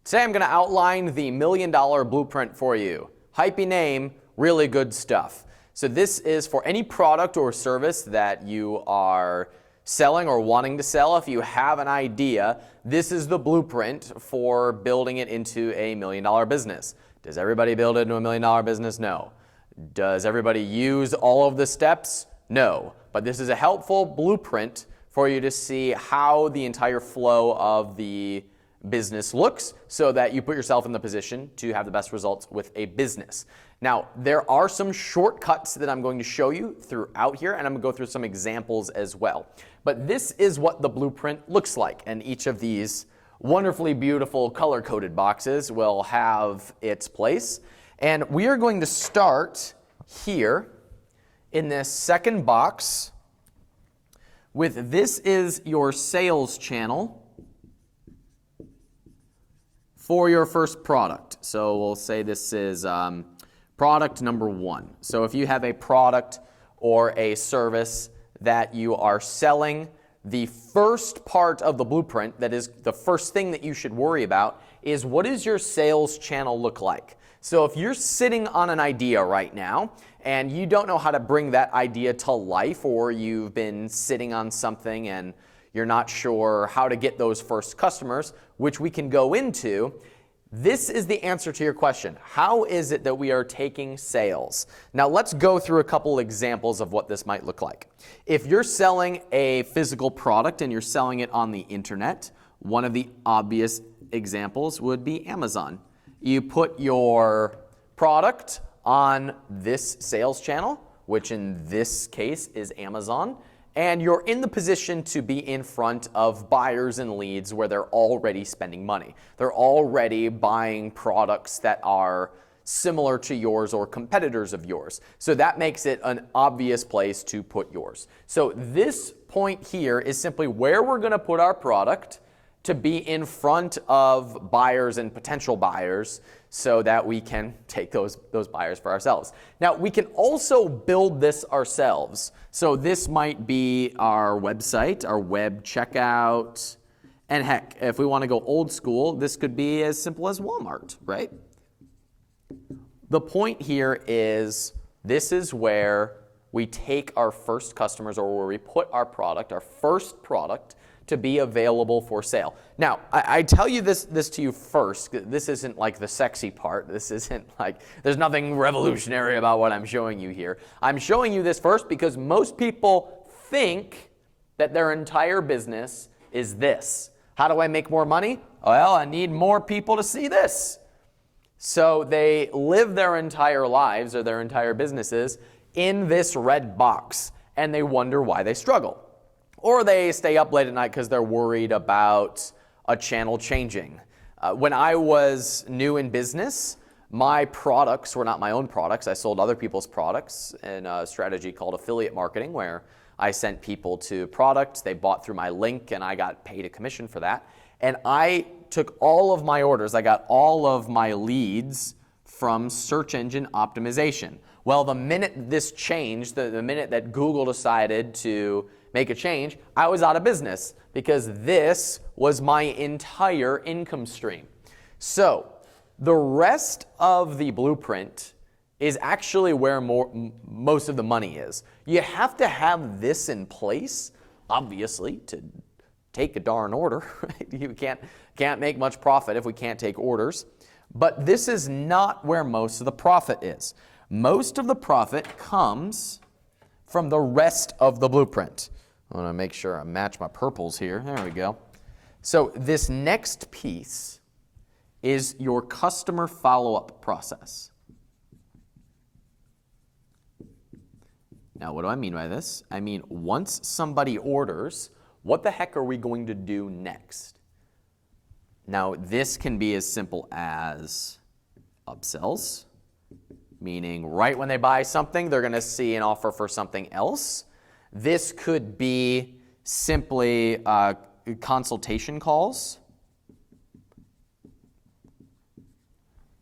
Today I'm going to outline the $1 million blueprint for you. Hypey name, really good stuff. So this is for any product or service that you are selling or wanting to sell. If you have an idea, this is the blueprint for building it into a $1 million business. Does everybody build it into a $1 million business? No. Does everybody use all of the steps? No. But this is a helpful blueprint for you to see how the entire flow of the business looks so that you put yourself in the position to have the best results with a business. Now, there are some shortcuts that I'm going to show you throughout here, and I'm going to go through some examples as well. But this is what the blueprint looks like, and each of these wonderfully beautiful color-coded boxes will have its place. And we are going to start here in this second box with this is your sales channel for your first product. So we'll say this is product number 1. So if you have a product or a service that you are selling, the first part of the blueprint, that is the first thing that you should worry about, is what does your sales channel look like? So if you're sitting on an idea right now and you don't know how to bring that idea to life, or you've been sitting on something and you're not sure how to get those first customers, which we can go into, this is the answer to your question. How is it that we are taking sales? Now let's go through a couple examples of what this might look like. If you're selling a physical product and you're selling it on the internet, one of the obvious examples would be Amazon. You put your product on this sales channel, which in this case is Amazon, and you're in the position to be in front of buyers and leads where they're already spending money. They're already buying products that are similar to yours or competitors of yours. So that makes it an obvious place to put yours. So this point here is simply where we're going to put our product to be in front of buyers and potential buyers so that we can take those buyers for ourselves. Now, we can also build this ourselves. So this might be our website, our web checkout, and heck, if we want to go old school, this could be as simple as Walmart, right? The point here is this is where we take our first customers, or where we put our product, our first product, to be available for sale. Now, I tell you this to you first. This isn't like the sexy part. This isn't like, there's nothing revolutionary about what I'm showing you here. I'm showing you this first because most people think that their entire business is this. How do I make more money? Well, I need more people to see this. So they live their entire lives or their entire businesses in this red box, and they wonder why they struggle. Or they stay up late at night because they're worried about a channel changing. When I was new in business, my products were not my own products. I sold other people's products in a strategy called affiliate marketing, where I sent people to products, they bought through my link, and I got paid a commission for that. And I took all of my orders, I got all of my leads from search engine optimization. Well, the minute this changed, the minute that Google decided to make a change, I was out of business because this was my entire income stream. So the rest of the blueprint is actually where most of the money is. You have to have this in place, obviously, to take a darn order. Right? You can't make much profit if we can't take orders. But this is not where most of the profit is. Most of the profit comes from the rest of the blueprint. I want to make sure I match my purples here. There we go. So this next piece is your customer follow-up process. Now, what do I mean by this? I mean, once somebody orders, what the heck are we going to do next? Now, this can be as simple as upsells, meaning right when they buy something, they're going to see an offer for something else. This could be simply consultation calls,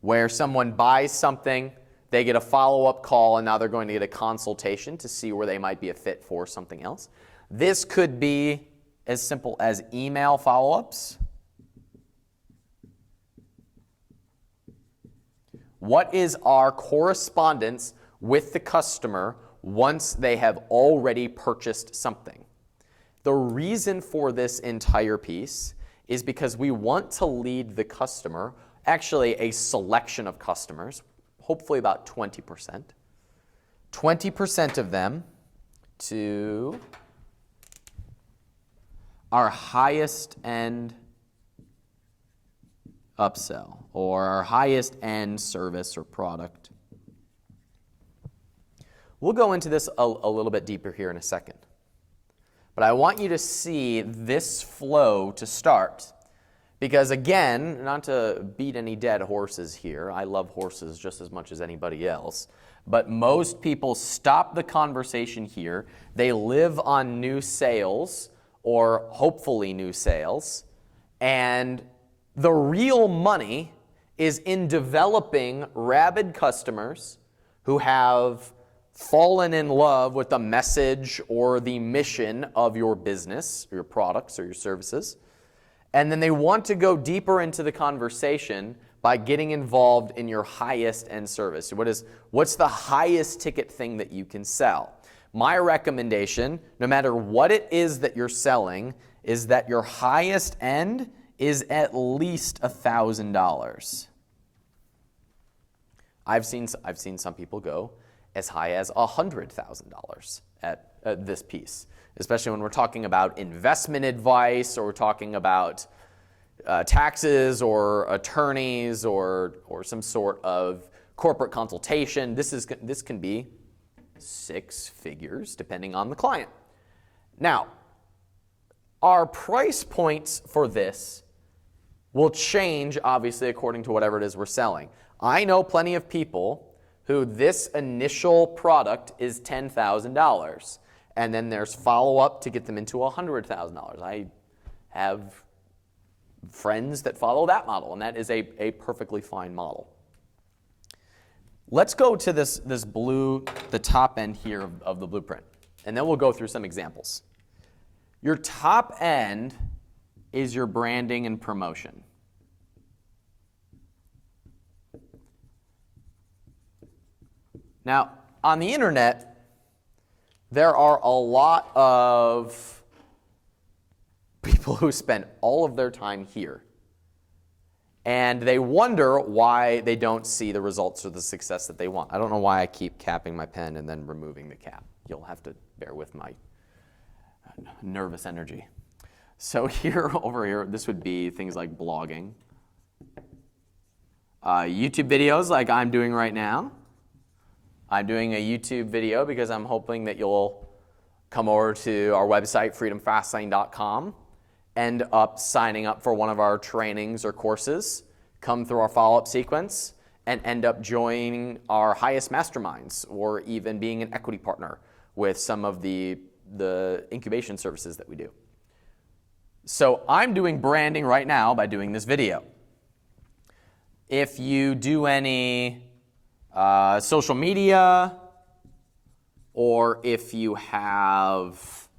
where someone buys something, they get a follow-up call, and now they're going to get a consultation to see where they might be a fit for something else. This could be as simple as email follow-ups. What is our correspondence with the customer once they have already purchased something? The reason for this entire piece is because we want to lead the customer, actually a selection of customers, hopefully about 20%, 20% of them to our highest end upsell or our highest end service or product. We'll go into this a little bit deeper here in a second. But I want you to see this flow to start. Because again, not to beat any dead horses here, I love horses just as much as anybody else, but most people stop the conversation here. They live on new sales, or hopefully new sales, and the real money is in developing rabid customers who have fallen in love with the message or the mission of your business, or your products or your services. And then they want to go deeper into the conversation by getting involved in your highest end service. What's the highest ticket thing that you can sell? My recommendation, no matter what it is that you're selling, is that your highest end is at least $1,000. I've seen some people go as high as $100,000 at this piece, especially when we're talking about investment advice or we're talking about taxes or attorneys or some sort of corporate consultation. This can be 6 figures depending on the client. Now, our price points for this will change obviously according to whatever it is we're selling. I know plenty of people who this initial product is $10,000, and then there's follow-up to get them into $100,000. I have friends that follow that model, and that is a perfectly fine model. Let's go to this blue, the top end here of the blueprint, and then we'll go through some examples. Your top end is your branding and promotion. Now, on the internet, there are a lot of people who spend all of their time here. And they wonder why they don't see the results or the success that they want. I don't know why I keep capping my pen and then removing the cap. You'll have to bear with my nervous energy. So over here, this would be things like blogging. YouTube videos like I'm doing right now. I'm doing a YouTube video because I'm hoping that you'll come over to our website, freedomfastlane.com, end up signing up for one of our trainings or courses, come through our follow-up sequence, and end up joining our highest masterminds or even being an equity partner with some of the incubation services that we do. So I'm doing branding right now by doing this video. If you do any social media, or if you have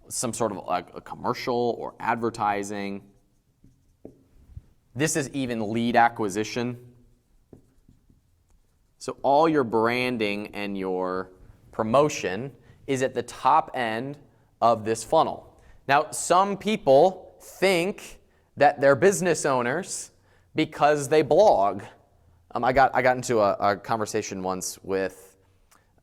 some sort of like a commercial or advertising, this is even lead acquisition. So all your branding and your promotion is at the top end of this funnel. Now, some people think that they're business owners because they blog. I got into a conversation once with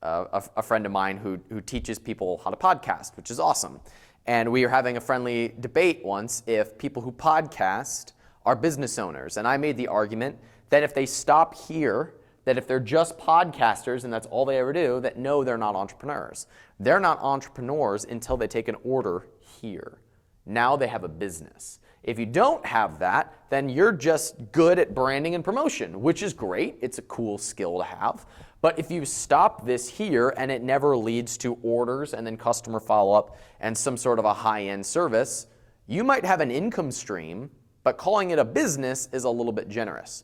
a friend of mine who teaches people how to podcast, which is awesome. And we were having a friendly debate once if people who podcast are business owners. And I made the argument that if they stop here, that if they're just podcasters and that's all they ever do, that no, they're not entrepreneurs. They're not entrepreneurs until they take an order here. Now they have a business. If you don't have that, then you're just good at branding and promotion, which is great. It's a cool skill to have. But if you stop this here and it never leads to orders and then customer follow-up and some sort of a high-end service, you might have an income stream, but calling it a business is a little bit generous.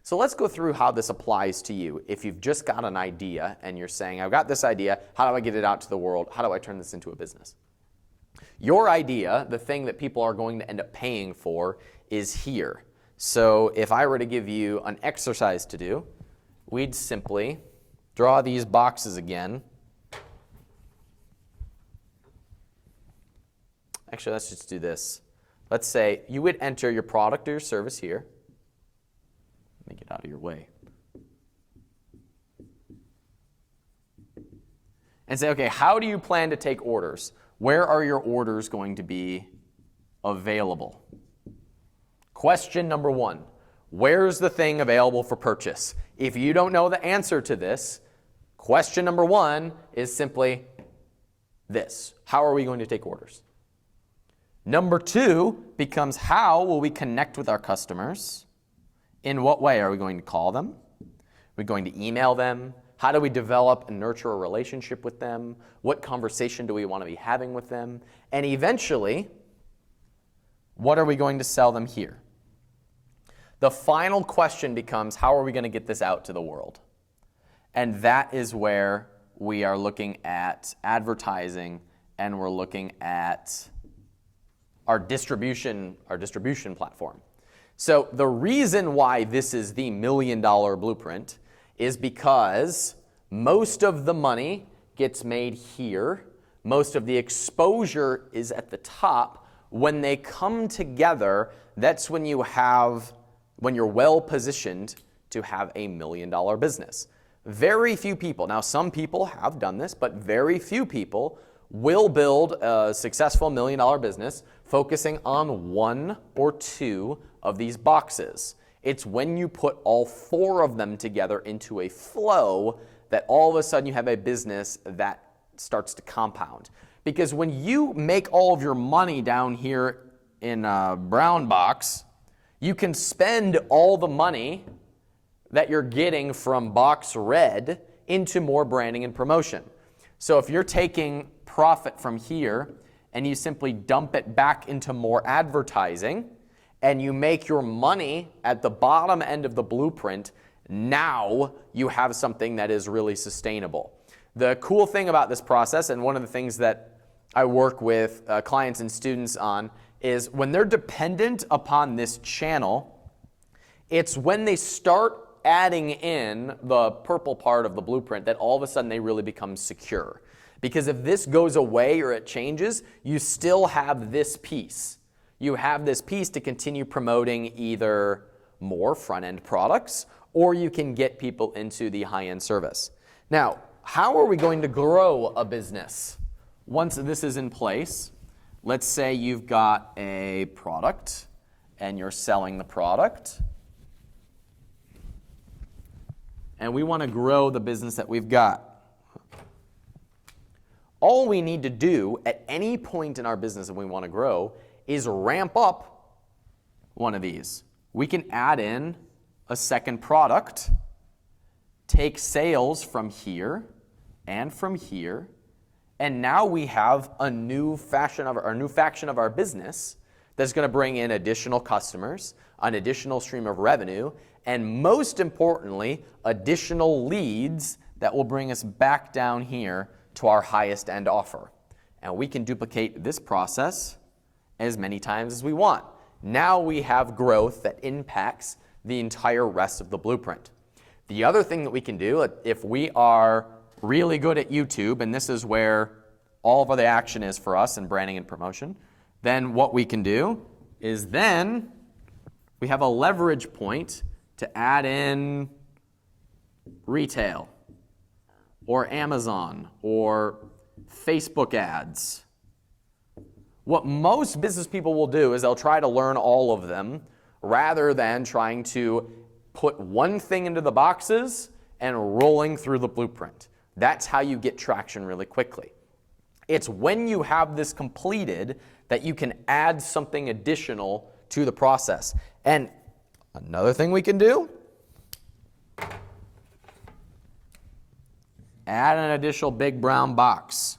So let's go through how this applies to you. If you've just got an idea and you're saying, I've got this idea, how do I get it out to the world? How do I turn this into a business? Your idea, the thing that people are going to end up paying for, is here. So if I were to give you an exercise to do, we'd simply draw these boxes again. Actually, let's just do this. Let's say you would enter your product or your service here. Let me get out of your way. And say, okay, how do you plan to take orders? Where are your orders going to be available? Question number 1, where's the thing available for purchase? If you don't know the answer to this, question number 1 is simply this. How are we going to take orders? Number 2 becomes, how will we connect with our customers? In what way? Are we going to call them? Are we going to email them? How do we develop and nurture a relationship with them? What conversation do we want to be having with them? And eventually, what are we going to sell them here? The final question becomes, how are we going to get this out to the world? And that is where we are looking at advertising, and we're looking at our distribution platform. So the reason why this is the $1 million blueprint is because most of the money gets made here. Most of the exposure is at the top. When they come together, that's when you're well positioned to have a $1 million business. Very few people, now some people have done this, but very few people will build a successful $1 million business focusing on 1 or 2 of these boxes. It's when you put all 4 of them together into a flow that all of a sudden you have a business that starts to compound. Because when you make all of your money down here in a brown box, you can spend all the money that you're getting from box red into more branding and promotion. So if you're taking profit from here and you simply dump it back into more advertising, and you make your money at the bottom end of the blueprint, now you have something that is really sustainable. The cool thing about this process, and one of the things that I work with clients and students on, is when they're dependent upon this channel, it's when they start adding in the purple part of the blueprint that all of a sudden they really become secure. Because if this goes away or it changes, you still have this piece. You have this piece to continue promoting either more front-end products, or you can get people into the high-end service. Now, how are we going to grow a business? Once this is in place, let's say you've got a product and you're selling the product, and we want to grow the business that we've got. All we need to do at any point in our business that we want to grow is ramp up one of these. We can add in a second product, take sales from here and from here, and now we have a new faction of our business that's going to bring in additional customers, an additional stream of revenue, and most importantly, additional leads that will bring us back down here to our highest end offer. And we can duplicate this process as many times as we want. Now we have growth that impacts the entire rest of the blueprint. The other thing that we can do, if we are really good at YouTube, and this is where all of the action is for us in branding and promotion, then what we can do is then we have a leverage point to add in retail or Amazon or Facebook ads. What most business people will do is they'll try to learn all of them rather than trying to put one thing into the boxes and rolling through the blueprint. That's how you get traction really quickly. It's when you have this completed that you can add something additional to the process. And another thing we can do, add an additional big brown box.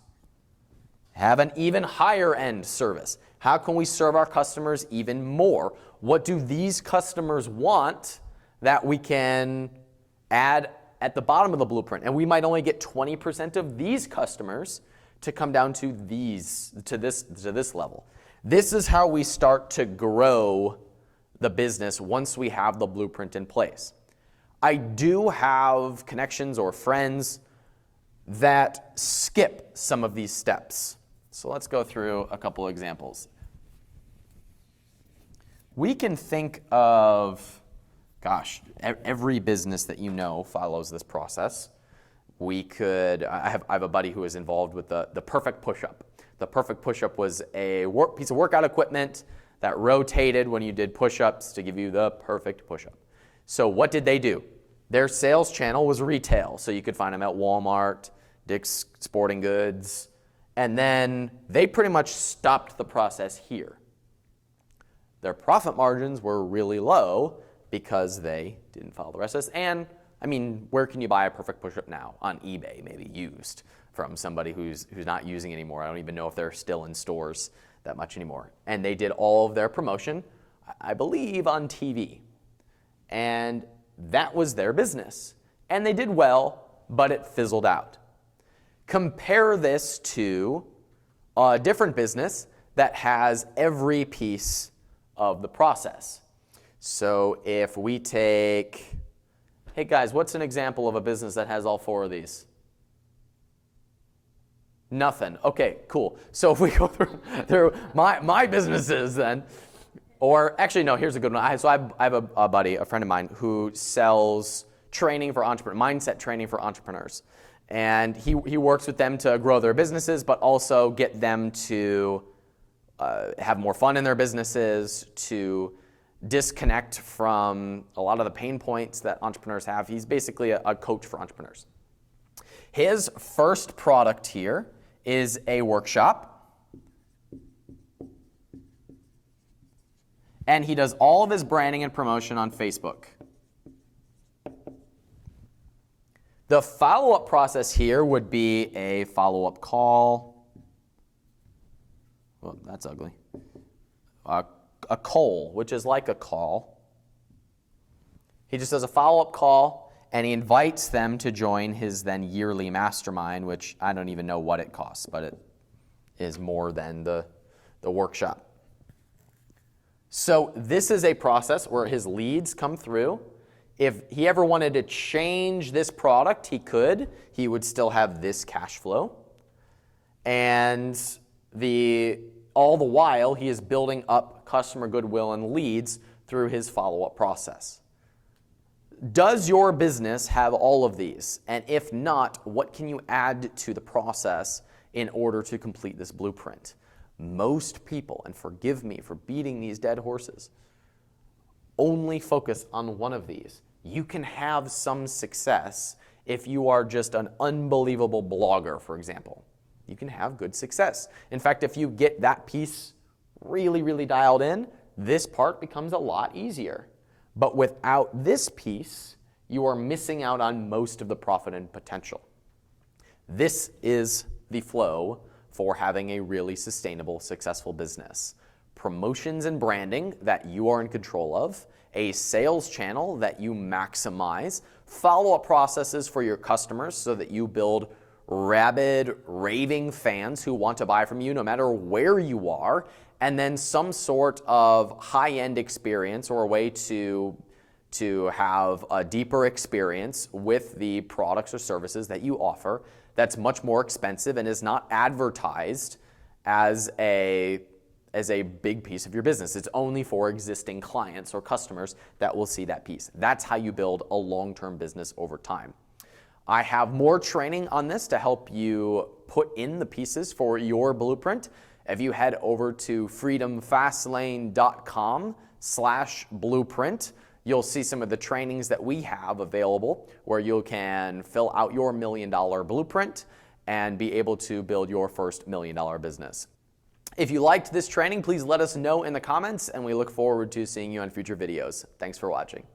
Have an even higher end service. How can we serve our customers even more? What do these customers want that we can add at the bottom of the blueprint? And we might only get 20% of these customers to come down to this level. This is how we start to grow the business once we have the blueprint in place. I do have connections or friends that skip some of these steps. So let's go through a couple examples. We can think of, every business that you know follows this process. I have a buddy who is involved with the perfect push-up. The perfect push-up was a piece of workout equipment that rotated when you did push-ups to give you the perfect push-up. So what did they do? Their sales channel was retail, so you could find them at Walmart, Dick's Sporting Goods, and then they pretty much stopped the process here. Their profit margins were really low because they didn't follow the rest of this. And I mean, where can you buy a perfect push-up now? On eBay, maybe used from somebody who's not using anymore. I don't even know if they're still in stores that much anymore. And they did all of their promotion, I believe, on TV. And that was their business. And they did well, but it fizzled out. Compare this to a different business that has every piece of the process. So if we take, hey guys, what's an example of a business that has all four of these? Nothing. Okay, cool. So if we go through my businesses then, or actually no, here's a good one. I have a buddy, a friend of mine, who sells training for entrepreneurs, mindset training for entrepreneurs. And he works with them to grow their businesses, but also get them to have more fun in their businesses, to disconnect from a lot of the pain points that entrepreneurs have. He's basically a coach for entrepreneurs. His first product here is a workshop. And he does all of his branding and promotion on Facebook. The follow-up process here would be a follow-up call. Well, that's ugly. A call, which is like a call. He just does a follow-up call, and he invites them to join his then yearly mastermind, which I don't even know what it costs, but it is more than the workshop. So this is a process where his leads come through. If he ever wanted to change this product, he could. He would still have this cash flow. And all the while, he is building up customer goodwill and leads through his follow-up process. Does your business have all of these? And if not, what can you add to the process in order to complete this blueprint? Most people, and forgive me for beating these dead horses, only focus on one of these. You can have some success if you are just an unbelievable blogger, for example. You can have good success. In fact, if you get that piece really, really dialed in, this part becomes a lot easier. But without this piece, you are missing out on most of the profit and potential. This is the flow for having a really sustainable, successful business. Promotions and branding that you are in control of, a sales channel that you maximize, follow-up processes for your customers so that you build rabid, raving fans who want to buy from you no matter where you are, and then some sort of high-end experience or a way to have a deeper experience with the products or services that you offer that's much more expensive and is not advertised as a big piece of your business. It's only for existing clients or customers that will see that piece. That's how you build a long-term business over time. I have more training on this to help you put in the pieces for your blueprint. If you head over to freedomfastlane.com/blueprint, you'll see some of the trainings that we have available where you can fill out your $1 million blueprint and be able to build your first $1 million business. If you liked this training, please let us know in the comments, and we look forward to seeing you on future videos. Thanks for watching.